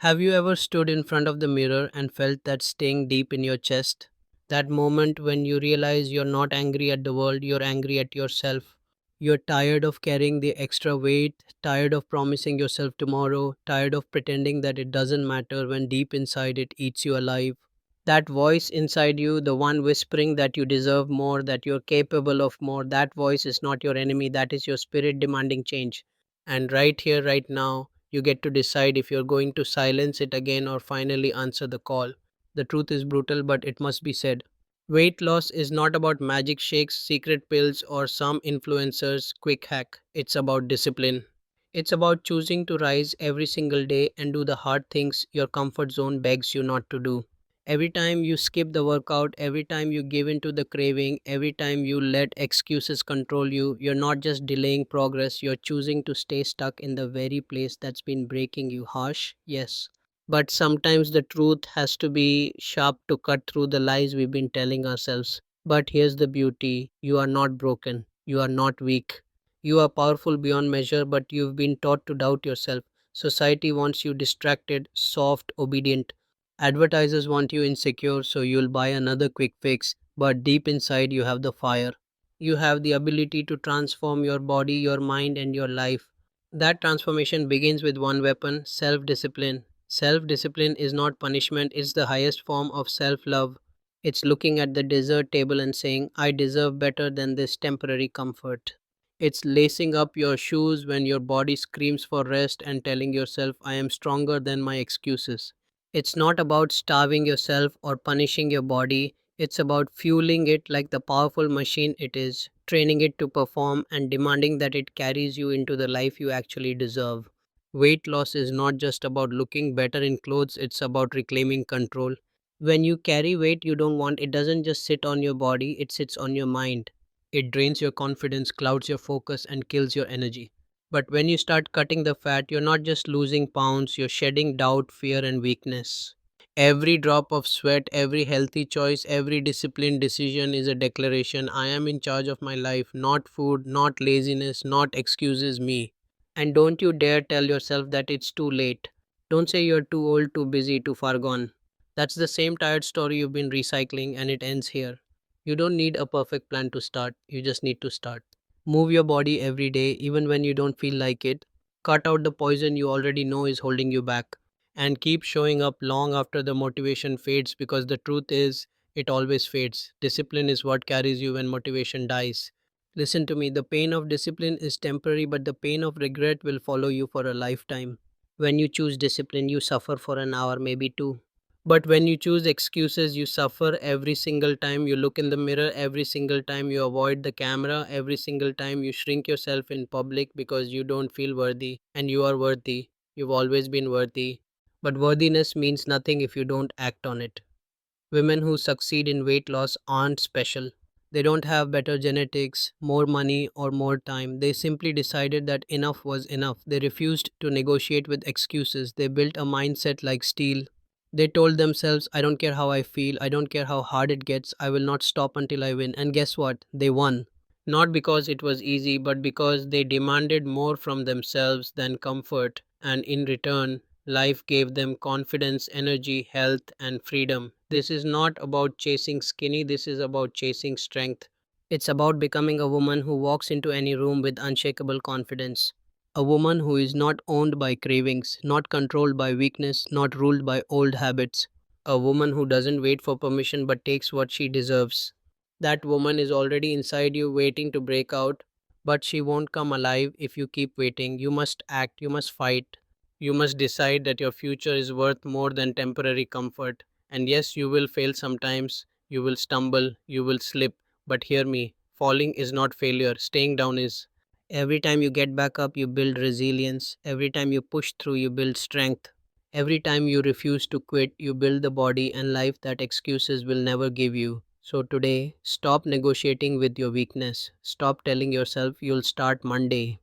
Have you ever stood in front of the mirror and felt that sting deep in your chest? That moment when you realize you're not angry at the world, you're angry at yourself. You're tired of carrying the extra weight, tired of promising yourself tomorrow, tired of pretending that it doesn't matter when deep inside it eats you alive. That voice inside you, the one whispering that you deserve more, that you're capable of more, that voice is not your enemy, that is your spirit demanding change. And right here, right now, you get to decide if you're going to silence it again or finally answer the call. The truth is brutal, but it must be said. Weight loss is not about magic shakes, secret pills, or some influencer's quick hack. It's about discipline. It's about choosing to rise every single day and do the hard things your comfort zone begs you not to do. Every time you skip the workout, every time you give in to the craving, every time you let excuses control you, you're not just delaying progress, you're choosing to stay stuck in the very place that's been breaking you. Harsh, yes. But sometimes the truth has to be sharp to cut through the lies we've been telling ourselves. But here's the beauty: you are not broken, you are not weak. You are powerful beyond measure, but you've been taught to doubt yourself. Society wants you distracted, soft, obedient. Advertisers want you insecure, so you'll buy another quick fix, but deep inside you have the fire. You have the ability to transform your body, your mind, and your life. That transformation begins with one weapon: self discipline. Self discipline is not punishment, it's the highest form of self love. It's looking at the dessert table and saying, I deserve better than this temporary comfort. It's lacing up your shoes when your body screams for rest and telling yourself, I am stronger than my excuses. It's not about starving yourself or punishing your body. It's about fueling it like the powerful machine it is, training it to perform and demanding that it carries you into the life you actually deserve. Weight loss is not just about looking better in clothes, it's about reclaiming control. When you carry weight you don't want, it doesn't just sit on your body, it sits on your mind. It drains your confidence, clouds your focus, and kills your energy. But when you start cutting the fat, you're not just losing pounds, you're shedding doubt, fear, and weakness. Every drop of sweat, every healthy choice, every disciplined decision is a declaration: I am in charge of my life, not food, not laziness, not excuses, me. And don't you dare tell yourself that it's too late. Don't say you're too old, too busy, too far gone. That's the same tired story you've been recycling, and it ends here. You don't need a perfect plan to start, you just need to start. Move your body every day, even when you don't feel like it. Cut out the poison you already know is holding you back. And keep showing up long after the motivation fades, because the truth is, it always fades. Discipline is what carries you when motivation dies. Listen to me, the pain of discipline is temporary, but the pain of regret will follow you for a lifetime. When you choose discipline, you suffer for an hour, maybe two. But when you choose excuses, you suffer every single time you look in the mirror, every single time you avoid the camera, every single time you shrink yourself in public because you don't feel worthy. And you are worthy. You've always been worthy. But worthiness means nothing if you don't act on it. Women who succeed in weight loss aren't special. They don't have better genetics, more money, or more time. They simply decided that enough was enough. They refused to negotiate with excuses. They built a mindset like steel. They told themselves, I don't care how I feel, I don't care how hard it gets, I will not stop until I win. And guess what? They won. Not because it was easy, but because they demanded more from themselves than comfort. And in return, life gave them confidence, energy, health, and freedom. This is not about chasing skinny, this is about chasing strength. It's about becoming a woman who walks into any room with unshakable confidence. A woman who is not owned by cravings, not controlled by weakness, not ruled by old habits. A woman who doesn't wait for permission but takes what she deserves. That woman is already inside you waiting to break out, but she won't come alive if you keep waiting. You must act, you must fight, you must decide that your future is worth more than temporary comfort. And yes, you will fail sometimes, you will stumble, you will slip, but hear me, falling is not failure, staying down is. Every time you get back up, you build resilience. Every time you push through, you build strength. Every time you refuse to quit, you build the body and life that excuses will never give you. So today, stop negotiating with your weakness. Stop telling yourself you'll start Monday.